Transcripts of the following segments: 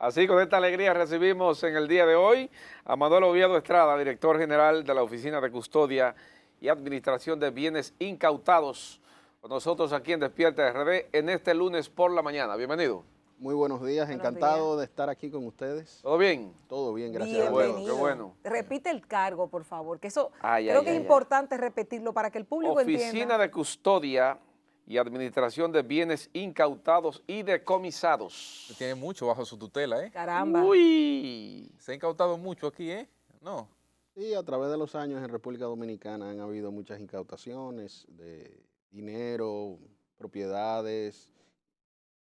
Así, con esta alegría recibimos en el día de hoy a Manuel Oviedo Estrada, director general de la Oficina de Custodia y Administración de Bienes Incautados, con nosotros aquí en Despierta RD en este lunes por la mañana. Bienvenido. Muy buenos días, Buenos días. encantado de estar aquí con ustedes. ¿Todo bien? Todo bien, gracias Qué a bueno, Dios. qué bueno. Repite el cargo, por favor, que eso Ay, creo ay, que es ay, ay. importante repetirlo para que el público Oficina entienda. de Custodia y Administración de Bienes Incautados y Decomisados. Usted tiene mucho bajo su tutela, ¿eh? Caramba. Uy. Se ha incautado mucho aquí, ¿eh? No. Sí, a través de los años en República Dominicana han habido muchas incautaciones de dinero, propiedades,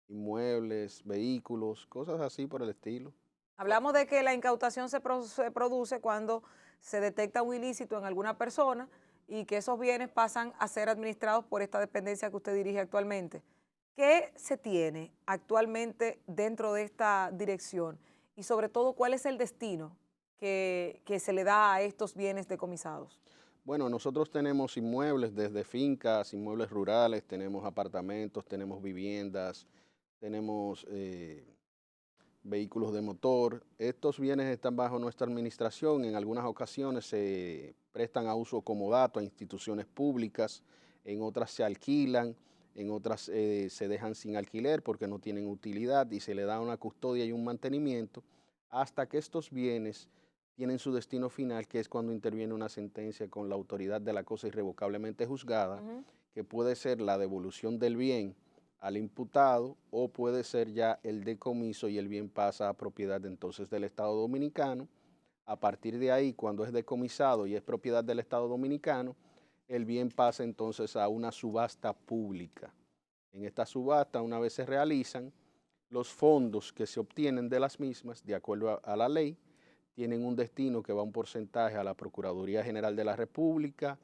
inmuebles, vehículos, cosas así por el estilo. Hablamos de que la incautación se produce cuando se detecta un ilícito en alguna persona y que esos bienes pasan a ser administrados por esta dependencia que usted dirige actualmente. ¿Qué se tiene actualmente dentro de esta dirección? Y sobre todo, ¿cuál es el destino que se le da a estos bienes decomisados? Bueno, nosotros tenemos inmuebles desde fincas, inmuebles rurales, tenemos apartamentos, tenemos viviendas, tenemos vehículos de motor. Estos bienes están bajo nuestra administración. En algunas ocasiones se prestan a uso comodato a instituciones públicas, en otras se alquilan, en otras se dejan sin alquiler porque no tienen utilidad y se le da una custodia y un mantenimiento hasta que estos bienes tienen su destino final, que es cuando interviene una sentencia con la autoridad de la cosa irrevocablemente juzgada, que puede ser la devolución del bien al imputado o puede ser ya el decomiso y el bien pasa a propiedad entonces del Estado Dominicano. A partir de ahí, cuando es decomisado y es propiedad del Estado Dominicano, el bien pasa entonces a una subasta pública. En esta subasta, una vez se realizan, los fondos que se obtienen de las mismas, de acuerdo a la ley, tienen un destino que va un porcentaje a la Procuraduría General de la República,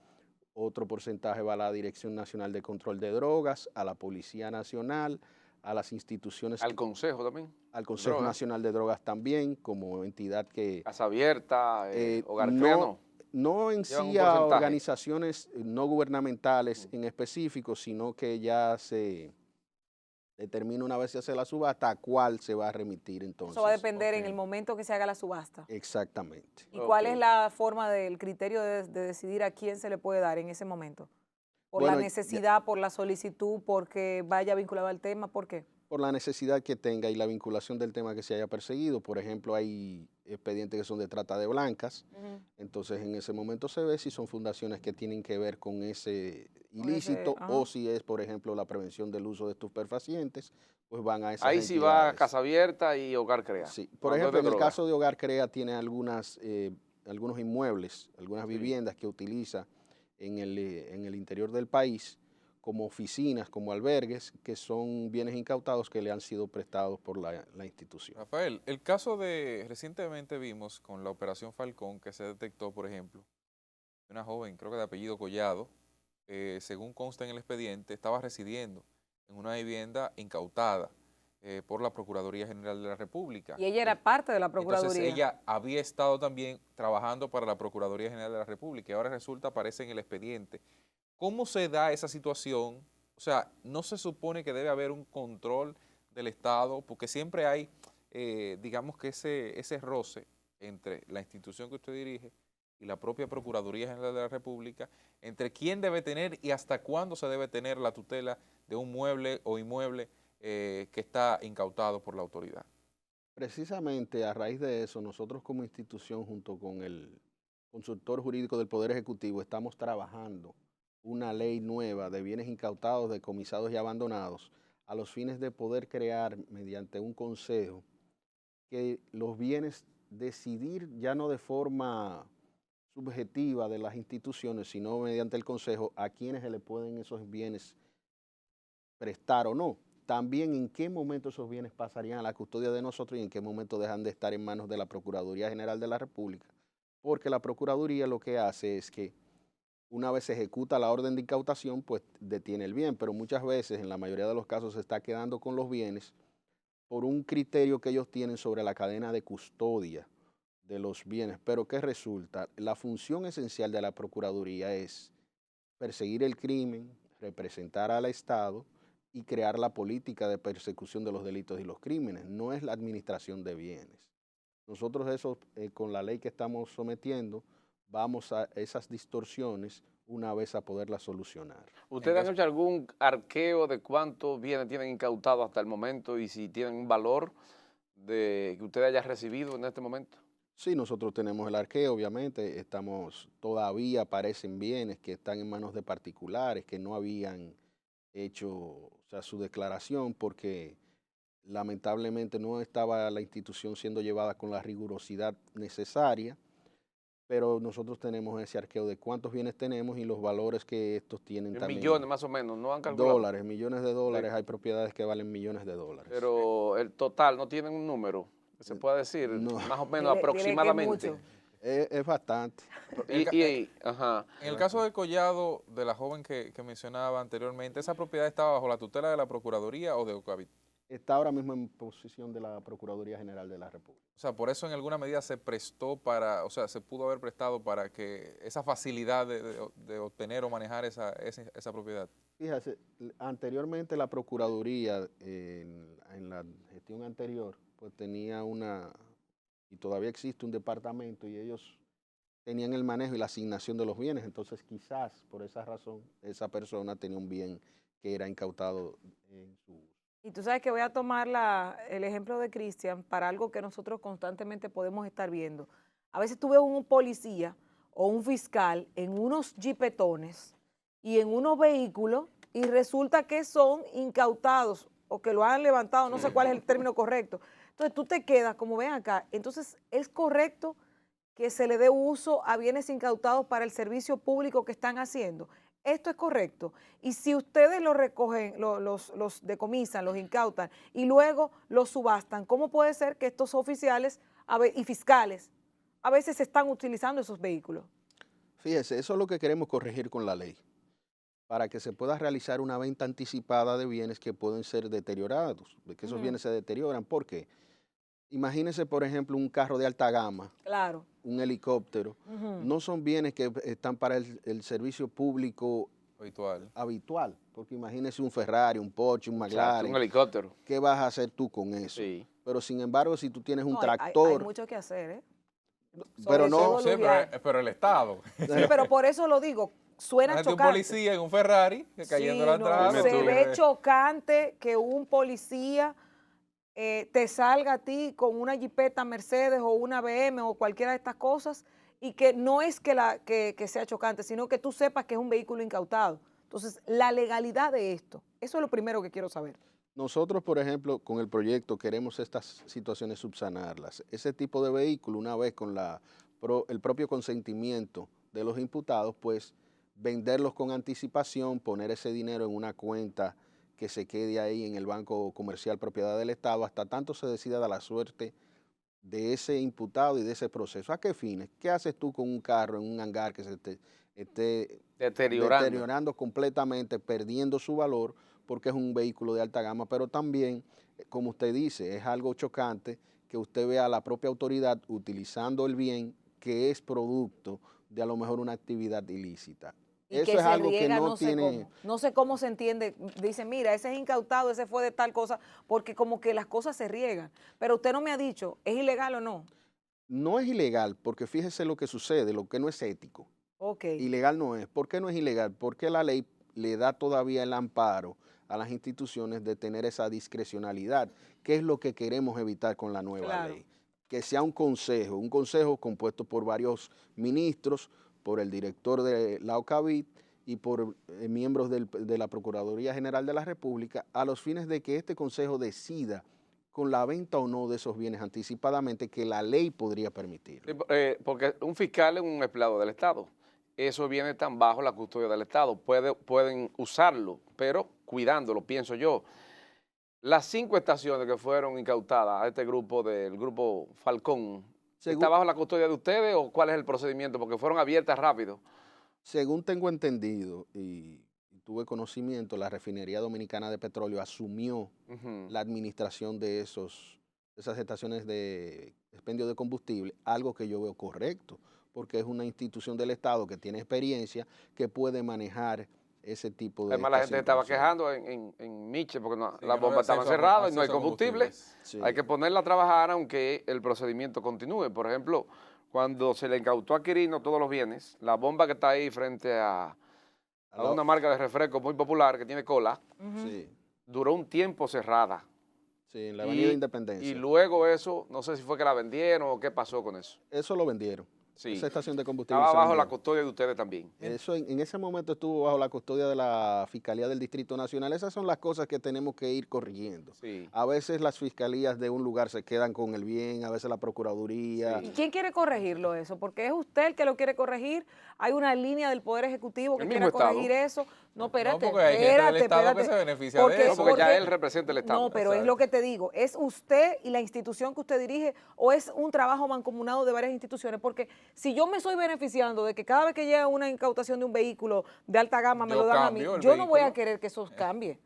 otro porcentaje va a la Dirección Nacional de Control de Drogas, a la Policía Nacional, a las instituciones... Al Consejo también. Al Consejo Nacional de Drogas también, como entidad que... Casa Abierta, Hogar Crea, no, no en llevan un sí a porcentaje. organizaciones no gubernamentales en específico, sino que ya se determina una vez se hace la subasta a cuál se va a remitir entonces. Eso va a depender en el momento que se haga la subasta. Exactamente. ¿Y cuál es la forma del criterio de decidir a quién se le puede dar en ese momento? ¿Por Bueno, la necesidad, por la solicitud, porque vaya vinculado al tema? ¿Por qué? Por la necesidad que tenga y la vinculación del tema que se haya perseguido. Por ejemplo, hay expedientes que son de trata de blancas, entonces en ese momento se ve si son fundaciones que tienen que ver con ese ilícito o si es, por ejemplo, la prevención del uso de estupefacientes, pues van a esas Ahí entidades. sí va Casa Abierta y Hogar Crea. Sí. Por ejemplo, en el caso de Hogar Crea tiene algunos inmuebles, algunas viviendas que utiliza en el interior del país como oficinas, como albergues, que son bienes incautados que le han sido prestados por la institución. Rafael, el caso de, recientemente vimos con la Operación Falcón que se detectó, por ejemplo, una joven, creo que de apellido Collado, según consta en el expediente, estaba residiendo en una vivienda incautada por la Procuraduría General de la República. Y ella era parte de la Procuraduría. Entonces ella había estado también trabajando para la Procuraduría General de la República y ahora resulta, aparece en el expediente. ¿Cómo se da esa situación? O sea, ¿no se supone que debe haber un control del Estado? Porque siempre hay, digamos que ese roce entre la institución que usted dirige y la propia Procuraduría General de la República, entre quién debe tener y hasta cuándo se debe tener la tutela de un mueble o inmueble que está incautado por la autoridad. Precisamente a raíz de eso, nosotros como institución, junto con el consultor jurídico del Poder Ejecutivo, estamos trabajando una ley nueva de bienes incautados, decomisados y abandonados, a los fines de poder crear, mediante un consejo, que los bienes decidir ya no de forma subjetiva de las instituciones, sino mediante el consejo a quienes se le pueden esos bienes prestar o no. También en qué momento esos bienes pasarían a la custodia de nosotros y en qué momento dejan de estar en manos de la Procuraduría General de la República. Porque la Procuraduría lo que hace es que una vez se ejecuta la orden de incautación, pues detiene el bien, pero muchas veces, en la mayoría de los casos, se está quedando con los bienes por un criterio que ellos tienen sobre la cadena de custodia de los bienes. Pero ¿qué resulta? La función esencial de la Procuraduría es perseguir el crimen, representar al Estado y crear la política de persecución de los delitos y los crímenes, no es la administración de bienes. Nosotros eso, con la ley que estamos sometiendo, vamos a esas distorsiones una vez a poderlas solucionar. ¿Ustedes han hecho algún arqueo de cuántos bienes tienen incautados hasta el momento y si tienen un valor de que usted haya recibido en este momento? Sí, nosotros tenemos el arqueo, obviamente, todavía aparecen bienes que están en manos de particulares que no habían hecho, o sea, su declaración porque lamentablemente no estaba la institución siendo llevada con la rigurosidad necesaria, pero nosotros tenemos ese arqueo de cuántos bienes tenemos y los valores que estos tienen también. Millones más o menos, ¿no han calculado? Dólares, millones de dólares, hay propiedades que valen millones de dólares. Pero el total, ¿no tienen un número? ¿Se puede decir? No. Más o menos aproximadamente. Es bastante. Ajá. En el caso del Collado, de la joven que mencionaba anteriormente, ¿esa propiedad estaba bajo la tutela de la Procuraduría o de Ocavit? Está ahora mismo en posición de la Procuraduría General de la República. O sea, por eso en alguna medida se prestó para, o sea, se pudo haber prestado para que esa facilidad de obtener o manejar esa propiedad. Fíjate, anteriormente la Procuraduría, en la gestión anterior, pues tenía y todavía existe un departamento y ellos tenían el manejo y la asignación de los bienes, entonces quizás por esa razón esa persona tenía un bien que era incautado en su... Y tú sabes que voy a tomar el ejemplo de Cristian para algo que nosotros constantemente podemos estar viendo. A veces tú ves un policía o un fiscal en unos jipetones y en unos vehículos y resulta que son incautados o que lo han levantado, no sé cuál es el término correcto. Entonces tú te quedas como ven acá. Entonces es correcto que se le dé uso a bienes incautados para el servicio público que están haciendo. Esto es correcto. Y si ustedes los recogen, los decomisan, los incautan y luego los subastan, ¿cómo puede ser que estos oficiales y fiscales a veces están utilizando esos vehículos? Fíjese, eso es lo que queremos corregir con la ley, para que se pueda realizar una venta anticipada de bienes que pueden ser deteriorados, de que esos bienes se deterioran. ¿Por qué? Imagínese, por ejemplo, un carro de alta gama, claro, un helicóptero. No son bienes que están para el servicio público habitual, porque imagínese un Ferrari, un Porsche, un McLaren. Un helicóptero. ¿Qué vas a hacer tú con eso? Sí. Pero sin embargo, si tú tienes un no, tractor... Hay mucho que hacer, ¿eh? Pero no... Sí, pero el Estado. Sí, pero por eso lo digo, suena chocante. Un policía en un Ferrari cayendo la entrada. Se ve chocante que un policía te salga a ti con una jipeta Mercedes o una BM o cualquiera de estas cosas y que no es que sea chocante, sino que tú sepas que es un vehículo incautado. Entonces, la legalidad de esto, eso es lo primero que quiero saber. Nosotros, por ejemplo, con el proyecto queremos estas situaciones subsanarlas. Ese tipo de vehículo, una vez con el propio consentimiento de los imputados, pues venderlos con anticipación, poner ese dinero en una cuenta que se quede ahí en el Banco Comercial propiedad del Estado, hasta tanto se decida la suerte de ese imputado y de ese proceso. ¿A qué fines? ¿Qué haces tú con un carro en un hangar que se esté deteriorando completamente, perdiendo su valor, porque es un vehículo de alta gama? Pero también, como usted dice, es algo chocante que usted vea a la propia autoridad utilizando el bien que es producto de a lo mejor una actividad ilícita. Y eso que es algo que no tiene... No sé cómo se entiende. Dicen, mira, ese es incautado, ese fue de tal cosa, porque como que las cosas se riegan. Pero usted no me ha dicho, ¿es ilegal o no? No es ilegal, porque fíjese lo que sucede, lo que no es ético. Okay. Ilegal no es. ¿Por qué no es ilegal? Porque la ley le da todavía el amparo a las instituciones de tener esa discrecionalidad, que es lo que queremos evitar con la nueva ley. Que sea un consejo compuesto por varios ministros, por el director de la Ocavit y por miembros de la Procuraduría General de la República, a los fines de que este consejo decida con la venta o no de esos bienes anticipadamente que la ley podría permitir. Porque un fiscal es un empleado del Estado. Esos bienes están bajo la custodia del Estado. Pueden usarlo, pero cuidándolo, pienso yo. Las 5 estaciones que fueron incautadas a este grupo del grupo Falcón, ¿está bajo la custodia de ustedes o cuál es el procedimiento? Porque fueron abiertas rápido. Según tengo entendido y tuve conocimiento, la Refinería Dominicana de Petróleo asumió la administración de esas estaciones de expendio de combustible, algo que yo veo correcto, porque es una institución del Estado que tiene experiencia, que puede manejar ese tipo de Además, la gente se estaba situaciones. quejando en Miche porque Sí, las que no había bombas estaban acceso a cerradas y no hay acceso a combustible. combustibles. Sí. Hay que ponerla a trabajar aunque el procedimiento continúe. Por ejemplo, cuando se le incautó a Quirino todos los bienes, la bomba que está ahí frente A a la- una marca de refresco muy popular que tiene cola, sí, duró un tiempo cerrada. sí, en la Avenida Y Independencia. luego eso, no sé si fue que la vendieron o qué pasó con eso. Eso lo vendieron. Sí, Esa estación de combustible estaba se bajo la vendió. custodia de ustedes también. Eso en ese momento estuvo bajo la custodia de la Fiscalía del Distrito Nacional. Esas son las cosas que tenemos que ir corrigiendo. Sí. A veces las fiscalías de un lugar se quedan con el bien, a veces la Procuraduría. Sí. ¿Y quién quiere corregirlo eso? Porque es usted el que lo quiere corregir. Hay una línea del Poder Ejecutivo que El quiera mismo Estado. corregir eso. No, espérate, No, porque hay gente del espérate, Estado que espérate. se beneficia de eso. No, porque ya él representa el Estado. No, pero es lo que te digo. ¿Es usted y la institución que usted dirige o es un trabajo mancomunado de varias instituciones? Porque si yo me estoy beneficiando de que cada vez que llega una incautación de un vehículo de alta gama me Yo lo dan a mí, cambio el yo no voy a vehículo. querer que eso cambie.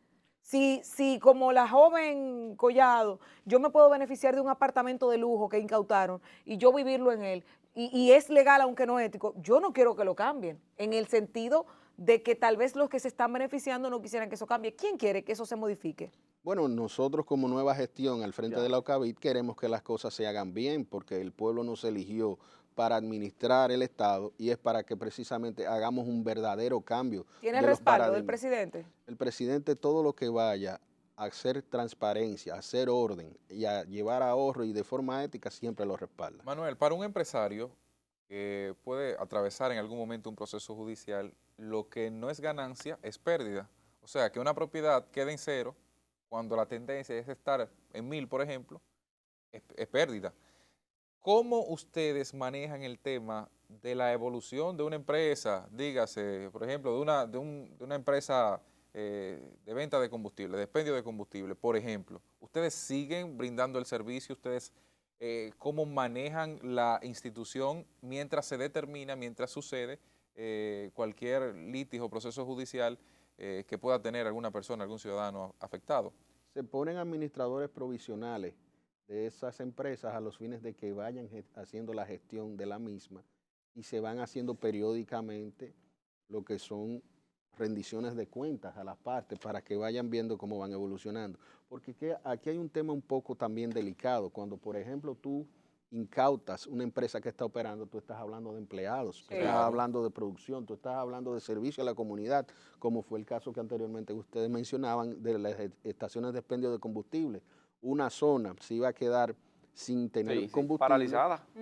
Si como la joven Collado, yo me puedo beneficiar de un apartamento de lujo que incautaron y yo vivirlo en él, y es legal aunque no ético, yo no quiero que lo cambien, en el sentido de que tal vez los que se están beneficiando no quisieran que eso cambie. ¿Quién quiere que eso se modifique? Bueno, nosotros como nueva gestión al frente Ya. de la OCABIT queremos que las cosas se hagan bien porque el pueblo nos eligió para administrar el Estado y es para que precisamente hagamos un verdadero cambio. ¿Tiene el de los respaldo del paradigmas. presidente? El presidente todo lo que vaya a hacer transparencia, a hacer orden y a llevar ahorro y de forma ética siempre lo respalda. Manuel, para un empresario que puede atravesar en algún momento un proceso judicial, lo que no es ganancia es pérdida. O sea, que una propiedad quede en cero cuando la tendencia es estar en 1000, por ejemplo, es pérdida. ¿Cómo ustedes manejan el tema de la evolución de una empresa? Dígase, por ejemplo, de una empresa de venta de combustible, de expendio de combustible, por ejemplo. ¿Ustedes siguen brindando el servicio? ¿Ustedes cómo manejan la institución mientras se determina, mientras sucede cualquier litigio o proceso judicial que pueda tener alguna persona, algún ciudadano afectado? Se ponen administradores provisionales de esas empresas a los fines de que vayan haciendo la gestión de la misma y se van haciendo periódicamente lo que son rendiciones de cuentas a las partes para que vayan viendo cómo van evolucionando. Porque aquí hay un tema un poco también delicado. Cuando, por ejemplo, tú incautas una empresa que está operando, tú estás hablando de empleados, tú estás hablando de producción, tú estás hablando de servicio a la comunidad, como fue el caso que anteriormente ustedes mencionaban de las estaciones de expendio de combustible. Una zona se iba a quedar sin tener combustible,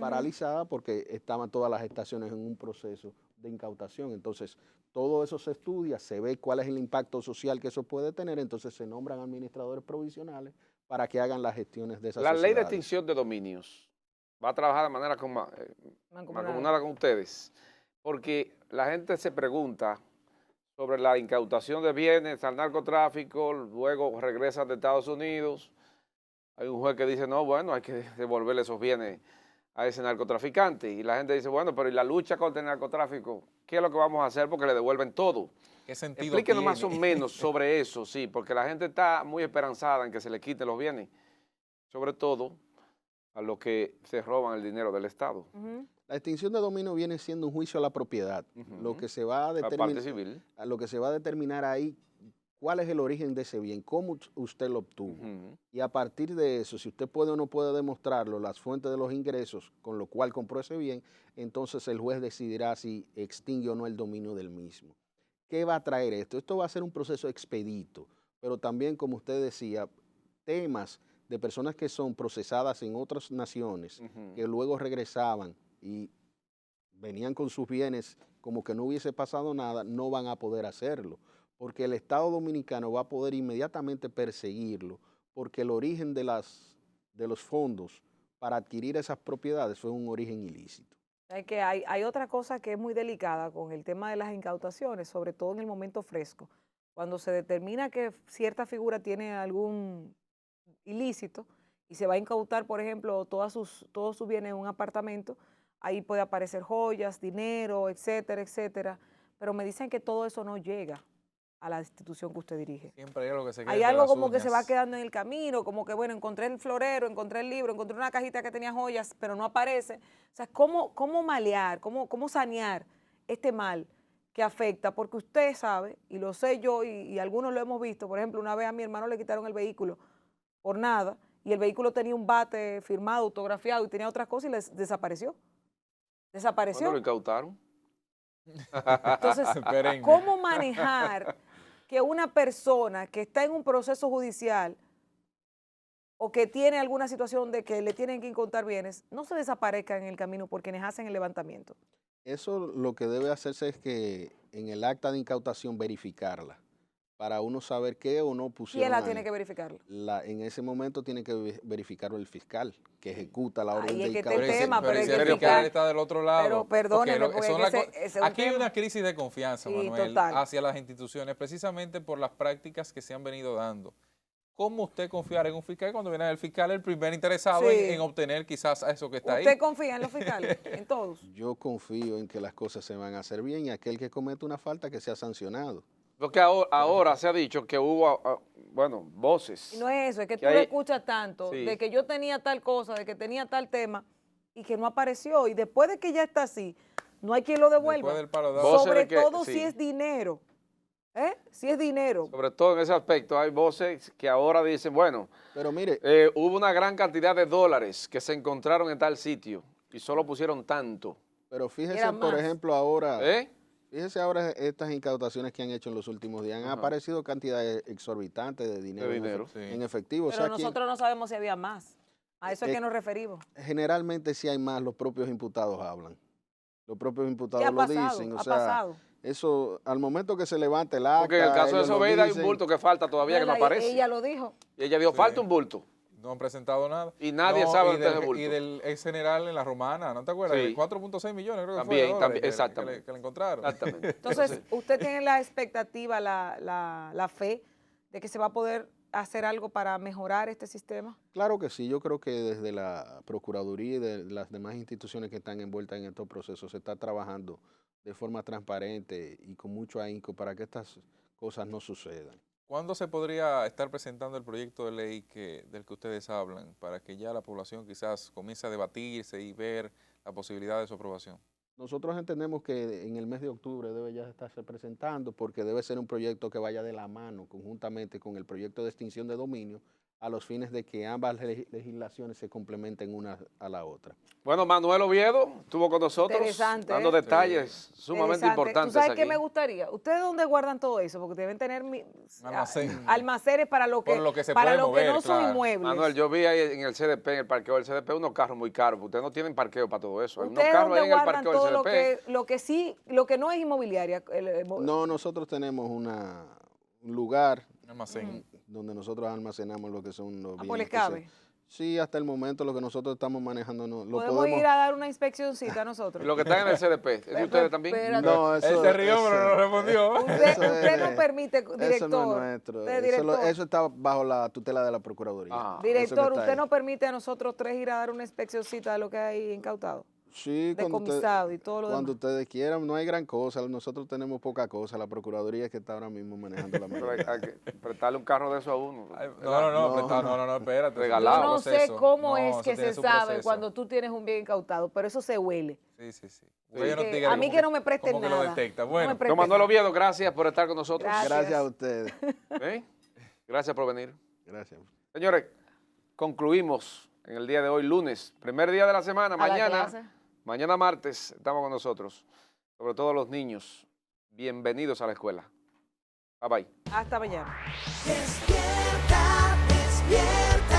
paralizada porque estaban todas las estaciones en un proceso de incautación. Entonces, todo eso se estudia, se ve cuál es el impacto social que eso puede tener, entonces se nombran administradores provisionales para que hagan las gestiones de esas La ley de sociedades. extinción de dominios va a trabajar de manera mancomunada con ustedes, porque la gente se pregunta sobre la incautación de bienes al narcotráfico, luego regresan de Estados Unidos. Hay un juez que dice, no, bueno, hay que devolverle esos bienes a ese narcotraficante. Y la gente dice, bueno, pero ¿y la lucha contra el narcotráfico? ¿Qué es lo que vamos a hacer? Porque le devuelven todo. ¿Qué sentido Explíquenos tiene? más o menos sobre eso, sí, porque la gente está muy esperanzada en que se le quiten los bienes, sobre todo a los que se roban el dinero del Estado. La extinción de dominio viene siendo un juicio a la propiedad. Lo que se va a La parte civil. lo que se va a determinar ahí, cuál es el origen de ese bien, cómo usted lo obtuvo. Y a partir de eso, si usted puede o no puede demostrarlo, las fuentes de los ingresos con lo cual compró ese bien, entonces el juez decidirá si extingue o no el dominio del mismo. ¿Qué va a traer esto? Esto va a ser un proceso expedito, pero también, como usted decía, temas de personas que son procesadas en otras naciones, que luego regresaban y venían con sus bienes como que no hubiese pasado nada, no van a poder hacerlo, porque el Estado Dominicano va a poder inmediatamente perseguirlo, porque el origen de los fondos para adquirir esas propiedades fue un origen ilícito. Es que hay otra cosa que es muy delicada con el tema de las incautaciones, sobre todo en el momento fresco. Cuando se determina que cierta figura tiene algún ilícito y se va a incautar, por ejemplo, todos sus bienes en un apartamento, ahí puede aparecer joyas, dinero, etcétera, etcétera. Pero me dicen que todo eso no llega a la institución que usted dirige. Siempre hay algo que se queda Hay entre algo las como que se va uñas. quedando en el camino, como que, bueno, encontré el florero, encontré el libro, encontré una cajita que tenía joyas, pero no aparece. O sea, ¿cómo malear, cómo sanear este mal que afecta, porque usted sabe, y lo sé yo, y algunos lo hemos visto. Por ejemplo, una vez a mi hermano le quitaron el vehículo por nada, y el vehículo tenía un bate firmado, autografiado, y tenía otras cosas, y les desapareció. Desapareció. ¿Cuándo lo incautaron? Entonces, Perenne. ¿cómo manejar que una persona que está en un proceso judicial o que tiene alguna situación de que le tienen que incautar bienes, no se desaparezca en el camino por quienes hacen el levantamiento? Eso lo que debe hacerse es que en el acta de incautación verificarla, para uno saber qué o no pusieron ¿Quién la ahí. tiene que verificarla? En ese momento tiene que verificarlo el fiscal, que ejecuta la orden Ahí es de que está el incautación. tema, pero es si que el el fiscal fiscal está del otro lado. Pero perdóneme, porque son ese es un aquí hay tema. una crisis de confianza, Sí, Manuel, total. hacia las instituciones, precisamente por las prácticas que se han venido dando. ¿Cómo usted confiar en un fiscal cuando viene el fiscal el primer interesado Sí. en obtener quizás a eso que está ¿Usted ahí? confía en los fiscales? En todos. Yo confío en que las cosas se van a hacer bien y aquel que cometa una falta que sea sancionado. Porque ahora se ha dicho que hubo, bueno, voces. Y no es eso, es que tú Que lo hay- escuchas tanto, Sí. de que yo tenía tal cosa, de que tenía tal tema, y que no apareció. Y después de que ya está así, no hay quien lo devuelva. Después del palo de Voces Sobre de que- todo sí. si es dinero. Si es dinero. Sobre todo en ese aspecto, hay voces que ahora dicen, bueno, Pero mire, hubo una gran cantidad de dólares que se encontraron en tal sitio y solo pusieron tanto. pero fíjese, Eran por más. ejemplo, ahora, ¿Eh? fíjese ahora estas incautaciones que han hecho en los últimos días. Han Ajá. aparecido cantidades exorbitantes de dinero, De dinero. Sí. en efectivo. Pero o sea, quien- nosotros no sabemos si había más. A eso es Eh, que nos referimos. generalmente si hay más, los propios imputados hablan. Los propios ¿Qué imputados ha lo pasado? dicen. O Ha sea, pasado. eso, al momento que se levante el acta, Porque en el caso de ellos lo Sobeida hay un dicen. bulto que falta todavía que no aparece. Ella lo dijo. Y ella dijo, Sí. falta un bulto. No han presentado nada. Y nadie sabe y dónde está ese del, bulto. y del ex general en la Romana, ¿no te acuerdas? Sí. De 4.6 millones, creo que También, fue, de dólares que- exactamente. que le encontraron. Exactamente. Entonces, ¿usted tiene la expectativa, la fe de que se va a poder hacer algo para mejorar este sistema? Claro que sí, yo creo que desde la Procuraduría y de las demás instituciones que están envueltas en estos procesos se está trabajando de forma transparente y con mucho ahínco para que estas cosas no sucedan. ¿Cuándo se podría estar presentando el proyecto de ley del que ustedes hablan para que ya la población quizás comience a debatirse y ver la posibilidad de su aprobación? Nosotros entendemos que en el mes de octubre debe ya estarse presentando porque debe ser un proyecto que vaya de la mano conjuntamente con el proyecto de extinción de dominio a los fines de que ambas legislaciones se complementen una a la otra. Bueno, Manuel Oviedo estuvo con nosotros Interesante, dando ¿eh? detalles sumamente Interesante. importantes ¿Tú sabes aquí. qué me gustaría? ¿Ustedes dónde guardan todo eso? Porque deben tener Almacén. almacenes para lo que, Por lo que se para puede lo que mover, no son claro. inmuebles. Manuel, yo vi ahí en el CDP, en el parqueo del CDP, unos carros muy caros. Ustedes no tienen parqueo para todo eso. Hay unos ¿Ustedes carros dónde ahí en el guardan parqueo todo del lo CDP. que sí, lo que no es inmobiliaria? No, nosotros tenemos un lugar Un almacén. donde nosotros almacenamos lo que son los pues bienes. les que cabe. Sí, hasta el momento lo que nosotros estamos manejando no, lo ¿Podemos podemos... ir a dar una inspeccióncita nosotros? Lo que están en el CDP, ¿es de ustedes también? Espérate. No, Él se rió, pero no respondió. Usted, eso usted no es- permite, director. Eso no es nuestro. Usted, director, Eso está bajo la tutela de la Procuraduría. Ah. Eso que director, está usted ahí. no permite a nosotros tres ir a dar una inspeccióncita de lo que hay incautado, Sí, decomisado y todo lo cuando demás. ustedes quieran, no hay gran cosa. Nosotros tenemos poca cosa. La Procuraduría es que está ahora mismo manejando la Pero hay medida. que prestarle un carro de eso a uno. Ay, No. no, espérate. Regalado. Yo no sé cómo es que se sabe cuando cuando tú tienes un bien incautado, pero eso se huele. Sí. Que a mí que no me presten ¿Cómo que nada. lo detecta? No me Bueno, presten Don Manuel nada. Oviedo, gracias por estar con nosotros. Gracias. Gracias a ustedes. ¿Eh? Gracias por venir. Gracias. Señores, concluimos en el día de hoy, lunes, primer día de la semana. A la clase. Mañana martes estamos con nosotros, sobre todo los niños. Bienvenidos a la escuela. Bye bye. Hasta mañana. Despierta, despierta.